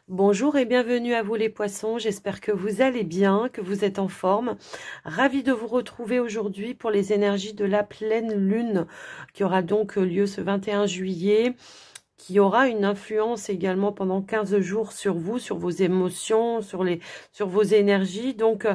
Bonjour et bienvenue à vous les poissons, j'espère que vous allez bien, que vous êtes en forme. Ravie de vous retrouver aujourd'hui pour les énergies de la pleine lune qui aura donc lieu ce 21 juillet, qui aura une influence également pendant 15 jours sur vous, sur vos émotions, sur vos énergies. Donc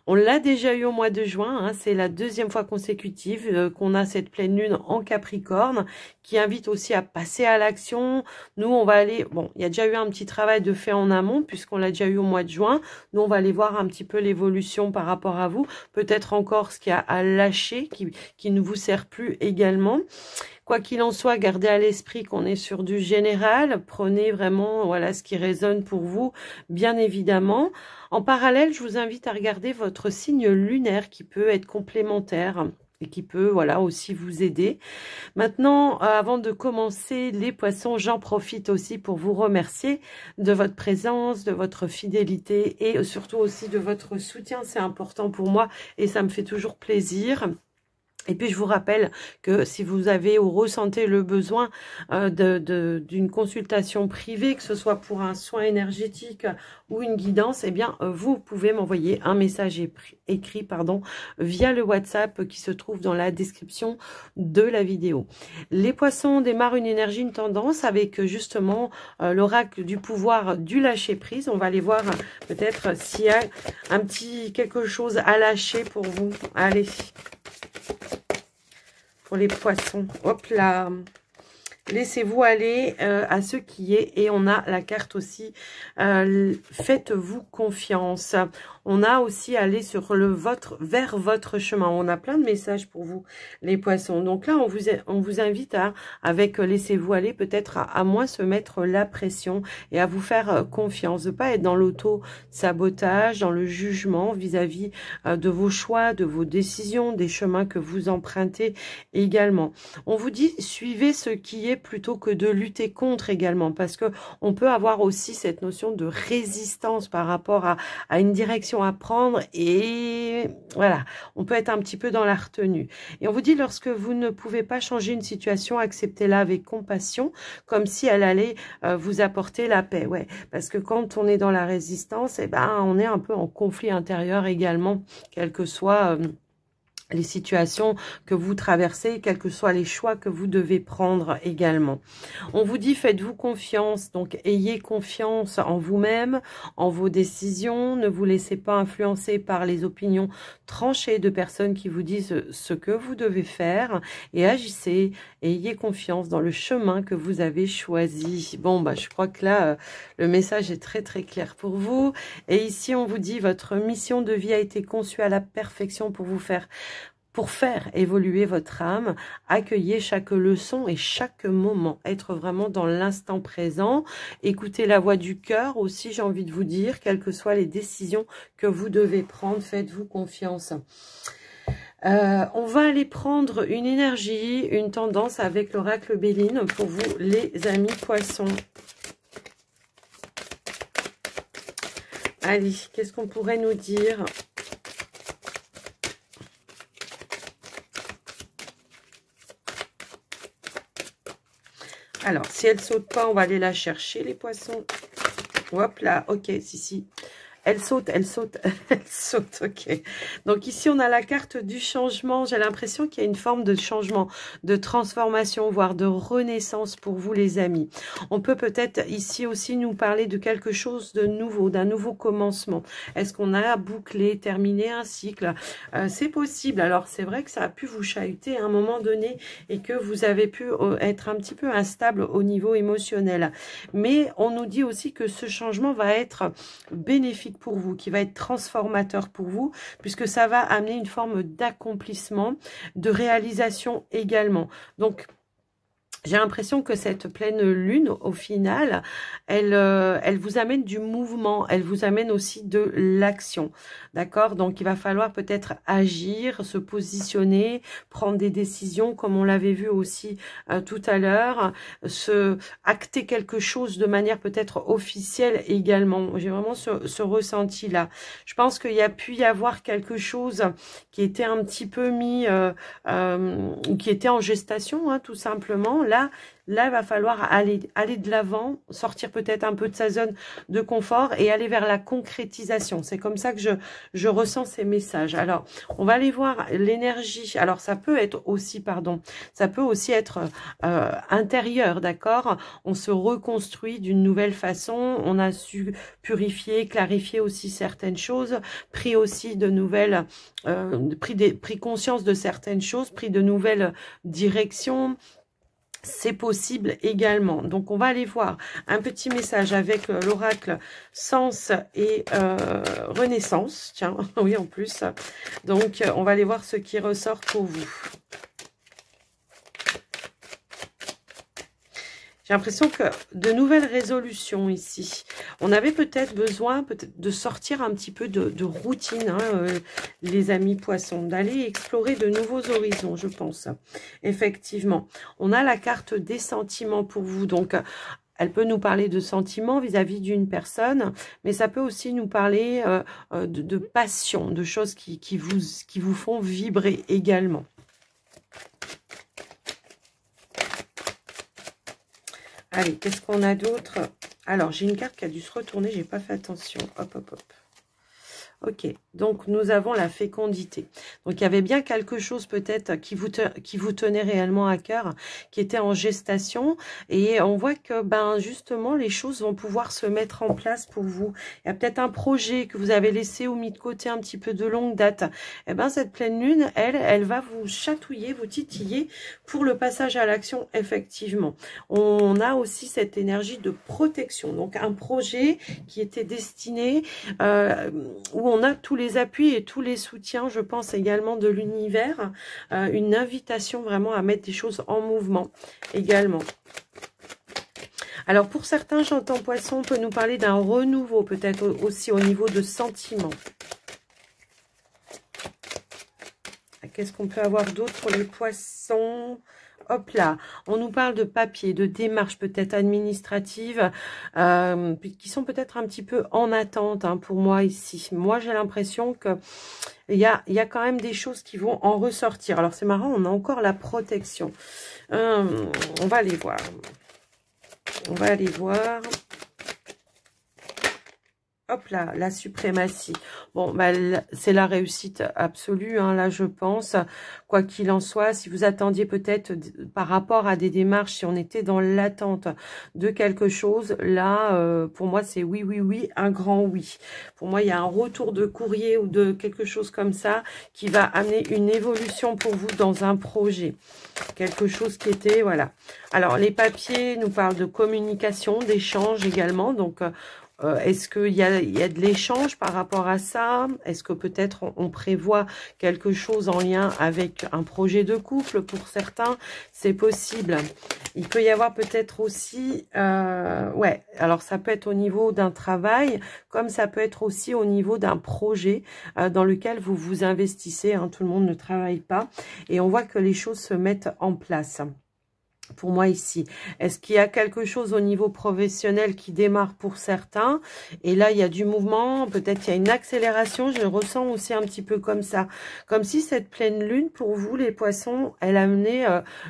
on l'a déjà eu au mois de juin, hein, c'est la deuxième fois consécutive qu'on a cette pleine lune en Capricorne qui invite aussi à passer à l'action. Nous, on va aller, bon, il y a déjà eu un petit travail de fait en amont puisqu'on l'a déjà eu au mois de juin. Nous, on va aller voir un petit peu l'évolution par rapport à vous, peut-être encore ce qu'il y a à lâcher qui ne vous sert plus également. Quoi qu'il en soit, gardez à l'esprit qu'on est sur du général. Prenez vraiment voilà ce qui résonne pour vous, bien évidemment. En parallèle, je vous invite à regarder votre signe lunaire qui peut être complémentaire et qui peut voilà aussi vous aider. Maintenant, avant de commencer les poissons, j'en profite aussi pour vous remercier de votre présence, de votre fidélité et surtout aussi de votre soutien. C'est important pour moi et ça me fait toujours plaisir. Et puis, je vous rappelle que si vous avez ou ressentez le besoin d'une consultation privée, que ce soit pour un soin énergétique ou une guidance, eh bien, vous pouvez m'envoyer un message écrit via le WhatsApp qui se trouve dans la description de la vidéo. Les poissons démarrent une énergie, une tendance avec justement l'oracle du pouvoir du lâcher-prise. On va aller voir peut-être s'il y a un petit quelque chose à lâcher pour vous. Allez. Pour les poissons, hop là, laissez-vous aller à ce qui est. Et on a la carte aussi, faites-vous confiance. On a aussi allé sur vers votre chemin. On a plein de messages pour vous, les poissons. Donc là, on vous invite à, avec laissez-vous aller, peut-être à moins se mettre la pression et à vous faire confiance. De ne pas être dans l'auto-sabotage, dans le jugement vis-à-vis de vos choix, de vos décisions, des chemins que vous empruntez également. On vous dit, suivez ce qui est plutôt que de lutter contre également. Parce que on peut avoir aussi cette notion de résistance par rapport à une direction à prendre et voilà, on peut être un petit peu dans la retenue. Et on vous dit, lorsque vous ne pouvez pas changer une situation, acceptez-la avec compassion, comme si elle allait vous apporter la paix. Ouais, parce que quand on est dans la résistance, eh ben, on est un peu en conflit intérieur également, quel que soit les situations que vous traversez, quels que soient les choix que vous devez prendre également. On vous dit, faites-vous confiance, donc ayez confiance en vous-même, en vos décisions, ne vous laissez pas influencer par les opinions tranchées de personnes qui vous disent ce que vous devez faire et agissez, ayez confiance dans le chemin que vous avez choisi. Bon, bah, je crois que là, le message est très très clair pour vous. Et ici, on vous dit, votre mission de vie a été conçue à la perfection pour faire évoluer votre âme. Accueillez chaque leçon et chaque moment. Être vraiment dans l'instant présent. Écoutez la voix du cœur aussi, j'ai envie de vous dire. Quelles que soient les décisions que vous devez prendre, faites-vous confiance. On va aller prendre une énergie, une tendance avec l'oracle Béline pour vous, les amis poissons. Allez, qu'est-ce qu'on pourrait nous dire ? Alors, si elle saute pas, on va aller la chercher, les poissons. Hop là, ok, si. Elle saute, elle saute, elle saute, ok. Donc ici, on a la carte du changement. J'ai l'impression qu'il y a une forme de changement, de transformation, voire de renaissance pour vous, les amis. On peut peut-être ici aussi nous parler de quelque chose de nouveau, d'un nouveau commencement. Est-ce qu'on a bouclé, terminé un cycle? C'est possible. Alors, c'est vrai que ça a pu vous chahuter à un moment donné et que vous avez pu être un petit peu instable au niveau émotionnel. Mais on nous dit aussi que ce changement va être bénéfique pour vous, qui va être transformateur pour vous, puisque ça va amener une forme d'accomplissement, de réalisation également. Donc, j'ai l'impression que cette pleine lune, au final, elle vous amène du mouvement, elle vous amène aussi de l'action, d'accord? Donc, il va falloir peut-être agir, se positionner, prendre des décisions, comme on l'avait vu aussi tout à l'heure, acter quelque chose de manière peut-être officielle également. J'ai vraiment ce ressenti-là. Je pense qu'il y a pu y avoir quelque chose qui était un petit peu mis, qui était en gestation, hein, tout simplement. là, il va falloir aller de l'avant, sortir peut-être un peu de sa zone de confort et aller vers la concrétisation. C'est comme ça que je ressens ces messages. Alors, on va aller voir l'énergie. Alors, ça peut être aussi, ça peut aussi être intérieur, d'accord? On se reconstruit d'une nouvelle façon. On a su purifier, clarifier aussi certaines choses, pris aussi de nouvelles, pris conscience de certaines choses, pris de nouvelles directions. C'est possible également. Donc, on va aller voir un petit message avec l'oracle Sens et Renaissance. Tiens, oui, en plus. Donc, on va aller voir ce qui ressort pour vous. J'ai l'impression que de nouvelles résolutions ici. On avait peut-être besoin de sortir un petit peu de routine, hein, les amis poissons, d'aller explorer de nouveaux horizons, je pense. Effectivement, on a la carte des sentiments pour vous. Donc, elle peut nous parler de sentiments vis-à-vis d'une personne, mais ça peut aussi nous parler de passion, de choses qui vous font vibrer également. Allez, qu'est-ce qu'on a d'autre? Alors, j'ai une carte qui a dû se retourner, j'ai pas fait attention. Hop, hop, hop. Ok, donc nous avons la fécondité. Donc il y avait bien quelque chose peut-être qui vous tenait réellement à cœur, qui était en gestation. Et on voit que justement les choses vont pouvoir se mettre en place pour vous. Il y a peut-être un projet que vous avez laissé ou mis de côté un petit peu de longue date. Et cette pleine lune, elle va vous chatouiller, vous titiller pour le passage à l'action, effectivement. On a aussi cette énergie de protection. Donc un projet qui était destiné où on a tous les appuis et tous les soutiens, je pense également de l'univers, une invitation vraiment à mettre des choses en mouvement également. Alors pour certains, j'entends poisson, on peut nous parler d'un renouveau, peut-être aussi au niveau de sentiments. Qu'est-ce qu'on peut avoir d'autre pour les poissons ? Hop là, on nous parle de papier, de démarches peut-être administratives qui sont peut-être un petit peu en attente pour moi ici. Moi, j'ai l'impression que il y a quand même des choses qui vont en ressortir. Alors, c'est marrant, on a encore la protection. On va aller voir. On va aller voir. Hop là, la suprématie. Bon, c'est la réussite absolue, hein, là, je pense. Quoi qu'il en soit, si vous attendiez peut-être par rapport à des démarches, si on était dans l'attente de quelque chose, là, pour moi, c'est oui, oui, oui, un grand oui. Pour moi, il y a un retour de courrier ou de quelque chose comme ça qui va amener une évolution pour vous dans un projet. Quelque chose qui était, voilà. Alors, les papiers nous parlent de communication, d'échange également, donc... est-ce qu'il y a de l'échange par rapport à ça? Est-ce que peut-être on prévoit quelque chose en lien avec un projet de couple pour certains? C'est possible. Il peut y avoir peut-être aussi... ouais, alors ça peut être au niveau d'un travail, comme ça peut être aussi au niveau d'un projet dans lequel vous vous investissez. Hein, tout le monde ne travaille pas. Et on voit que les choses se mettent en place. Pour moi ici, est-ce qu'il y a quelque chose au niveau professionnel qui démarre pour certains? Et là, il y a du mouvement, peut-être il y a une accélération, je le ressens aussi un petit peu comme ça. Comme si cette pleine lune, pour vous, les poissons, elle amenait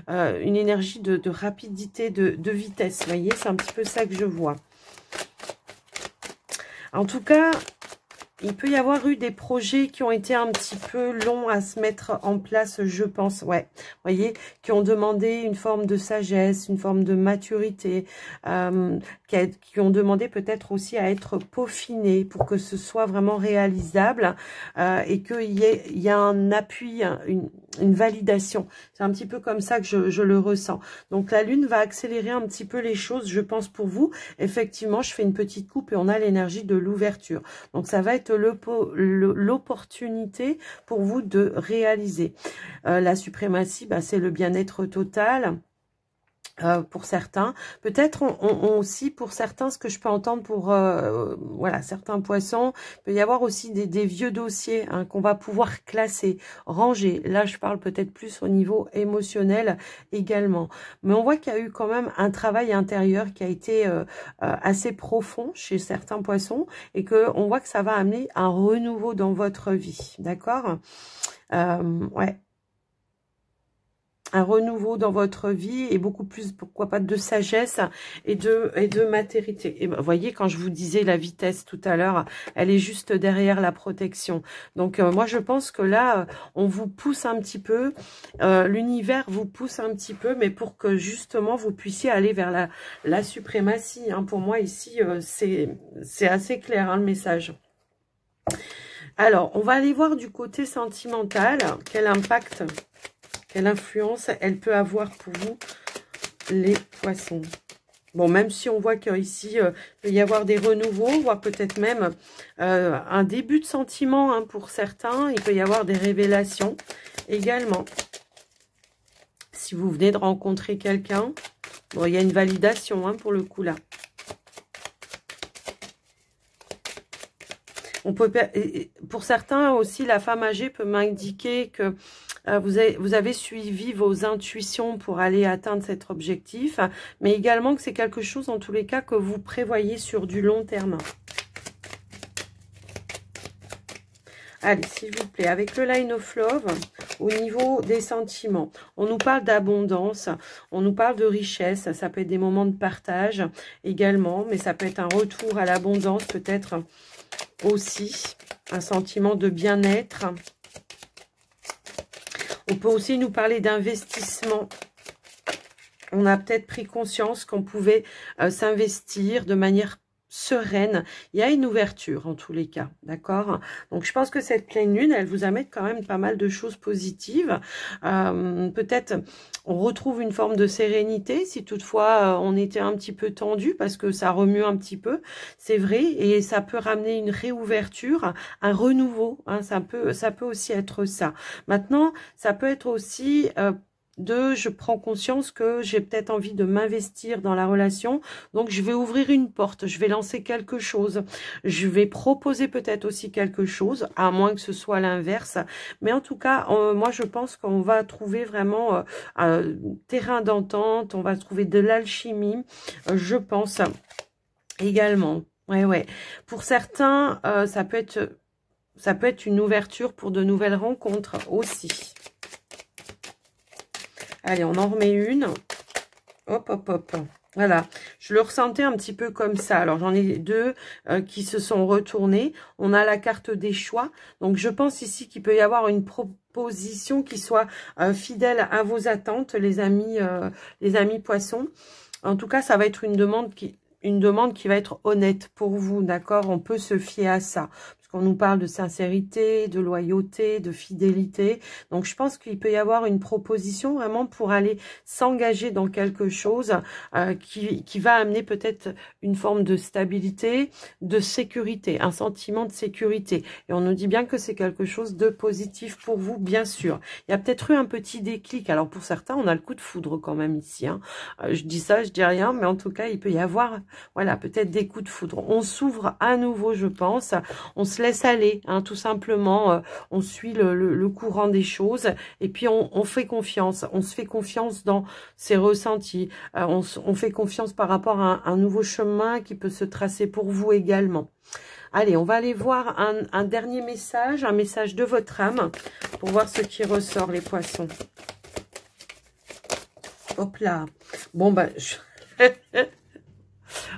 une énergie de rapidité, de vitesse. Vous voyez, c'est un petit peu ça que je vois. En tout cas... il peut y avoir eu des projets qui ont été un petit peu longs à se mettre en place, je pense. Ouais, vous voyez, qui ont demandé une forme de sagesse, une forme de maturité, qui ont demandé peut-être aussi à être peaufinés pour que ce soit vraiment réalisable et qu'il y a un appui, une validation. C'est un petit peu comme ça que je le ressens. Donc, la Lune va accélérer un petit peu les choses, je pense, pour vous. Effectivement, je fais une petite coupe et on a l'énergie de l'ouverture. Donc, ça va être l'opportunité pour vous de réaliser. La suprématie, c'est le bien-être total. Pour certains, peut-être aussi pour certains, ce que je peux entendre pour voilà, certains poissons, il peut y avoir aussi des vieux dossiers qu'on va pouvoir classer, ranger. Là, je parle peut-être plus au niveau émotionnel également. Mais on voit qu'il y a eu quand même un travail intérieur qui a été assez profond chez certains poissons et que on voit que ça va amener un renouveau dans votre vie. D'accord? Ouais. un renouveau dans votre vie et beaucoup plus, pourquoi pas, de sagesse et de matérité. Et vous voyez, quand je vous disais la vitesse tout à l'heure, elle est juste derrière la protection. Donc, moi, je pense que là, on vous pousse un petit peu, l'univers vous pousse un petit peu, mais pour que justement, vous puissiez aller vers la suprématie. Hein. Pour moi, ici, c'est assez clair, hein, le message. Alors, on va aller voir du côté sentimental, quel impact, quelle influence elle peut avoir pour vous, les poissons. Bon, même si on voit qu'ici, il peut y avoir des renouveaux, voire peut-être même un début de sentiment, hein, pour certains. Il peut y avoir des révélations également. Si vous venez de rencontrer quelqu'un, bon, il y a une validation, hein, pour le coup là. On peut, pour certains aussi, la femme âgée peut m'indiquer que vous avez suivi vos intuitions pour aller atteindre cet objectif, mais également que c'est quelque chose, en tous les cas, que vous prévoyez sur du long terme. Allez, s'il vous plaît, avec le Line of Love, au niveau des sentiments, on nous parle d'abondance, on nous parle de richesse, ça peut être des moments de partage également, mais ça peut être un retour à l'abondance, peut-être aussi un sentiment de bien-être. On peut aussi nous parler d'investissement. On a peut-être pris conscience qu'on pouvait s'investir de manière sereine. Il y a une ouverture en tous les cas, d'accord? Donc je pense que cette pleine lune, elle vous amène quand même pas mal de choses positives. Peut-être on retrouve une forme de sérénité si toutefois on était un petit peu tendu parce que ça remue un petit peu, c'est vrai, et ça peut ramener une réouverture, un renouveau, hein, ça peut aussi être ça. Maintenant, ça peut être aussi je prends conscience que j'ai peut-être envie de m'investir dans la relation, donc je vais ouvrir une porte, je vais lancer quelque chose, je vais proposer peut-être aussi quelque chose, à moins que ce soit l'inverse, mais en tout cas, moi je pense qu'on va trouver vraiment un terrain d'entente, on va trouver de l'alchimie, je pense également, ouais. Pour certains, ça peut être une ouverture pour de nouvelles rencontres aussi. Allez, on en remet une. Hop. Voilà, je le ressentais un petit peu comme ça. Alors, j'en ai deux qui se sont retournés. On a la carte des choix. Donc, je pense ici qu'il peut y avoir une proposition qui soit fidèle à vos attentes, les amis poissons. En tout cas, ça va être une demande qui va être honnête pour vous, d'accord? On peut se fier à ça. On nous parle de sincérité, de loyauté, de fidélité. Donc, je pense qu'il peut y avoir une proposition vraiment pour aller s'engager dans quelque chose qui va amener peut-être une forme de stabilité, de sécurité, un sentiment de sécurité. Et on nous dit bien que c'est quelque chose de positif pour vous, bien sûr. Il y a peut-être eu un petit déclic. Alors, pour certains, on a le coup de foudre quand même ici. Hein. Je dis ça, je dis rien, mais en tout cas, il peut y avoir, voilà, peut-être des coups de foudre. On s'ouvre à nouveau, je pense. On se laisse aller, hein, tout simplement, on suit le courant des choses et puis on fait confiance, on se fait confiance dans ses ressentis, on fait confiance par rapport à un nouveau chemin qui peut se tracer pour vous également. Allez, on va aller voir un dernier message, un message de votre âme pour voir ce qui ressort, les poissons. Hop là. Bon, bah,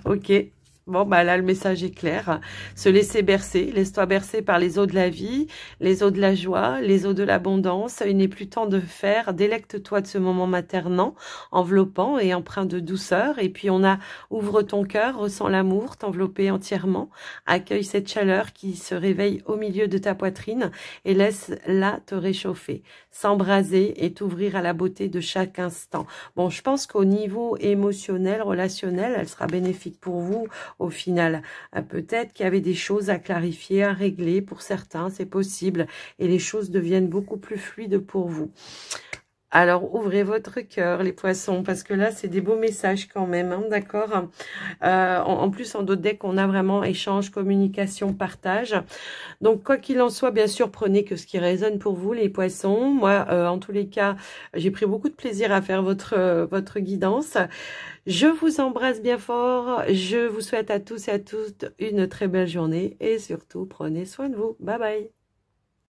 ok. Bon, bah là, le message est clair. Se laisser bercer. Laisse-toi bercer par les eaux de la vie, les eaux de la joie, les eaux de l'abondance. Il n'est plus temps de faire. Délecte-toi de ce moment maternant, enveloppant et empreint de douceur. Et puis, on a ouvre ton cœur, ressens l'amour, t'envelopper entièrement. Accueille cette chaleur qui se réveille au milieu de ta poitrine et laisse-la te réchauffer. S'embraser et t'ouvrir à la beauté de chaque instant. Bon, je pense qu'au niveau émotionnel, relationnel, elle sera bénéfique pour vous. Au final, peut-être qu'il y avait des choses à clarifier, à régler. Pour certains, c'est possible. Et les choses deviennent beaucoup plus fluides pour vous. Alors, ouvrez votre cœur, les poissons, parce que là, c'est des beaux messages quand même, hein, d'accord. En plus, en d'autres decks, on a vraiment échange, communication, partage. Donc, quoi qu'il en soit, bien sûr, prenez que ce qui résonne pour vous, les poissons. Moi, en tous les cas, j'ai pris beaucoup de plaisir à faire votre guidance. Je vous embrasse bien fort. Je vous souhaite à tous et à toutes une très belle journée. Et surtout, prenez soin de vous. Bye bye.